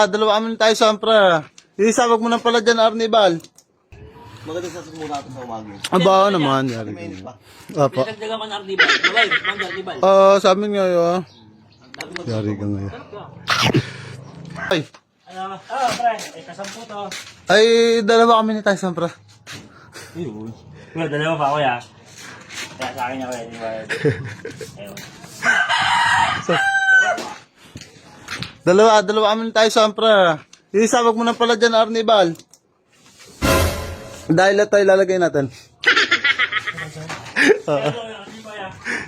Dalawa kami tayo sampra. Isabag mo na pala dyan, Arnibal. Maganda sa muna natin sa umaga. Abaw naman. Yari Mainit pa. Apo. Pinagdagan ka ng Arnibal. Babay, mangga Arnibal. Sa amin ngayon. Yari ka ngayon. Ay. Pre, kasampu to. Ay, dalawa kami ni tayo sampra. Yun. Well, dalawa pa ako ya. Kaya sa akin ako yan. Ayun. Dalawa kami ni tayo sampra. Isabag mo na pala dyan, Arnibal. Dahil na tayo lalagay natin.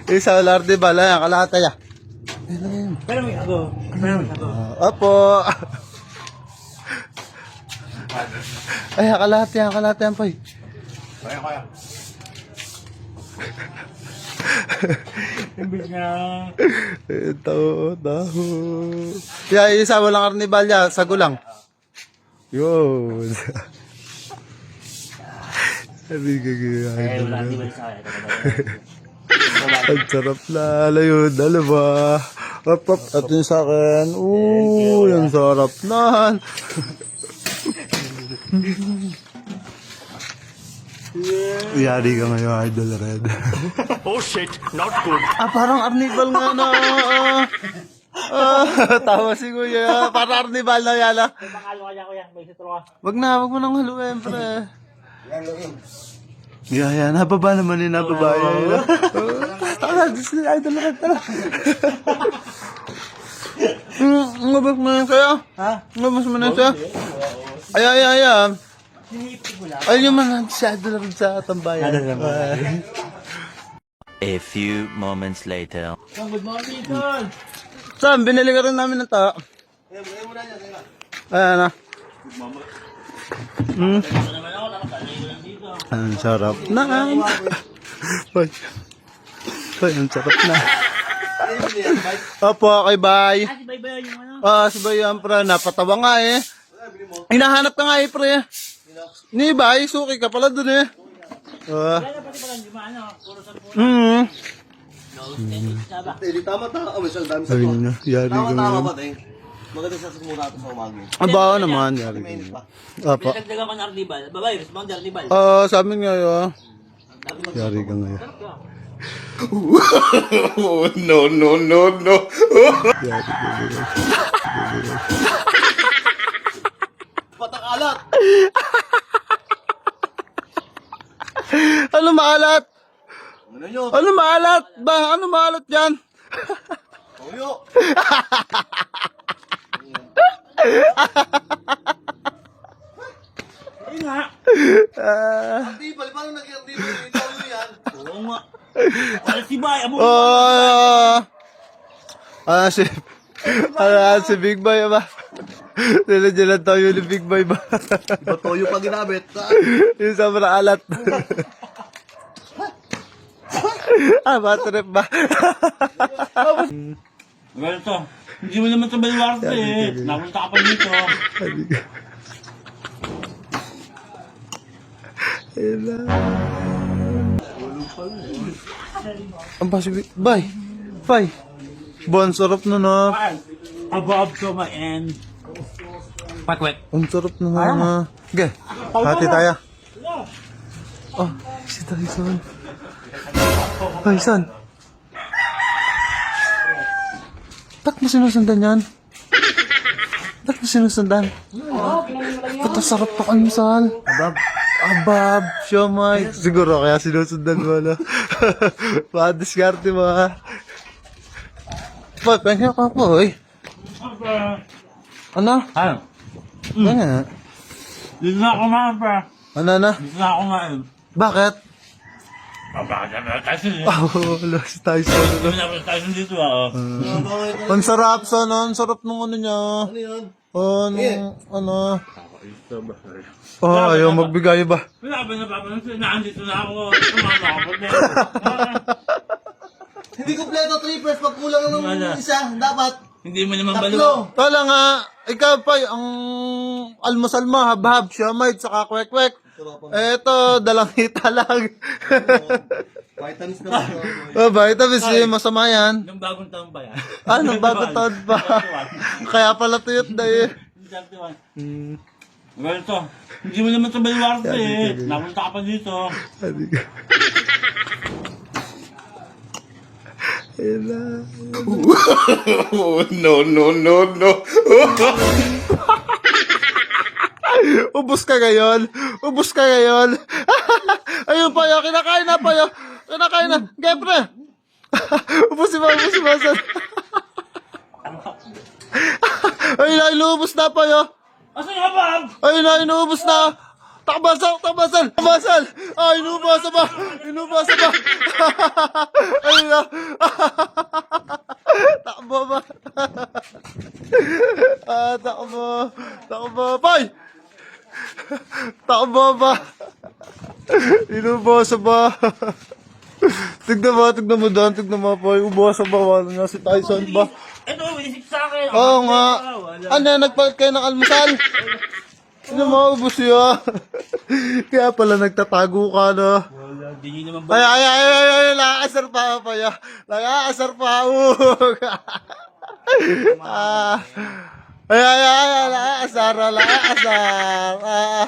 Isa Arnibal, ayan, kalahata ya. Pero may ako. Apo. Ay, kalahati yan, Poy. Kaya. Imbis na. Ito, daho. Yeah, isa mo lang Arnibal ya, sago lang. Yun. Sabi ka Eh, gaya. wala Arnibal sa akin. Ang sarap na. Alayo, dalawa. Up. At yun sa akin. Yung sarap na. Yari ka ngayon, Idol Red. Oh shit, not good. Parang Arnibal nga na. Tawa si Kuya. Parang Arnibal na yan. Pangalo kaya ko yan. May sitro ka. Wag mo nang haluin, pre. Yan. Nababa naman yun, nababa yun. Tara, Idol Red, tara. Ngabas mo yan kaya? Ha? Ngabas mo na siya? Ay. Ay, yung mga si Idol Red sa tambayan. A few moments later. Good morning, Tol. Sam, binili ka rin namin ng ta. Ayan na. Ang sarap na. Hoy, ang sarap na. Opo, kay Bay. Si Baybay yung ano. Si Bay yan, pre. Napatawa nga eh. Hinahanap ka nga eh, pre. Ni Bay, suki ka pala dun eh. Kaya pati pala yung ano. Puro sa puno. Saba. Hindi tama. Masal dami sa Ayun na, yari ka Tama ngayon. ba tayo? Maganda sa muna natin sa umaga. Abaw naman, yari ka Mainit ngayon. pa. Apo. Pinagdagan ka ng Arnibal. Babay, mangga Arnibal. Sa amin ngayon. Yari ka ngayon. No. Yari ka ngayon. Patakalat! Ano maalat? Ano nyo? Ano maalat? Ano maalat yan? Toyo! Ayun nga. Arnibal, paano nag-Arnibal? Toyo yan. Oo nga. Ano si Bay? Amo. Si Big Boy ba? Dala-dala tayo ni Big Boy ba? Iba toyo pa ginamit. Yung sobrang alat. Batrip ba? Ganito. Hindi mo naman sa Baluarte eh. Napunta ka pa dito. Ang pasibig. Bye. Bye. Bon, sarap na na. Above to my end. Pakwet. Ang sarap na na. Okay. Hati tayo. Si Tyson. Tyson. Ba't mo sinusundan yan? Ba't mo sinusundan? Ba't ang sarap pa kanusal? Abab, siomay. Siguro kaya sinusundan mo na. Diskarte mo ha. Pahingin ka po eh. Ano? Ano? Ganyan. Dito na ako kumain pa. Ano na? Dito na ako kumain. Bakit? Bakit na tayo eh. Wala si Tyson. Hindi na tayo dito ah. Ang sarap sana. Ang sarap nung ano niya. Ano yun? Ano? Ayaw magbigay ba? Wala ba na papansin? Naandito na ako. Tumama ako. Hindi kompleto 3 first. Pag kulang ng Wala. isa, dapat Hindi mo naman balo. tatlo. Tala nga, ikaw pa, ang almusal mo, habhab, siomay, saka kwek-kwek. Eto, dalang hita lang. Vitamins na. Vitamins, masama yan. Nung bagong taon ba yan? Nung bagong taon pa. Kaya pala tuyot na eh. 31. Hmm. Ganito. Hindi mo naman sa Baluarte eh. Napunta ka pa dito. Sabi ko. Ayun na. Oh, no, no, no, no. Ubus ka ngayon. Ubus ka ngayon. Ayun pa yun. Kinakain na pa yun. Kinakain na. Gepre. Ubus si Masan. Ayun na. Inuubos na pa yun. Asan nga ba? Ayun na. Inuubos na. Takbasal. Takbasal. Takbasal. Ay, inuubos ba? Inuubos ba? Ayun na. Takbo ba? Takbo. Takbo. Pay! Takbo ba? Inuubos ba? Tignan mo doon. Tignan mo po. Ubos ba? Wala nga si Tyson ba? Ito, winisip sa akin. Oo nga. Ano, nagpalit kayo ng almusal? Ano mo, ubos yun? Kaya pala nagtatago ka, no? Wala, di nyo naman ba? Ay, nakaasar pa pa yun. Nakaasar pa, nakaasar.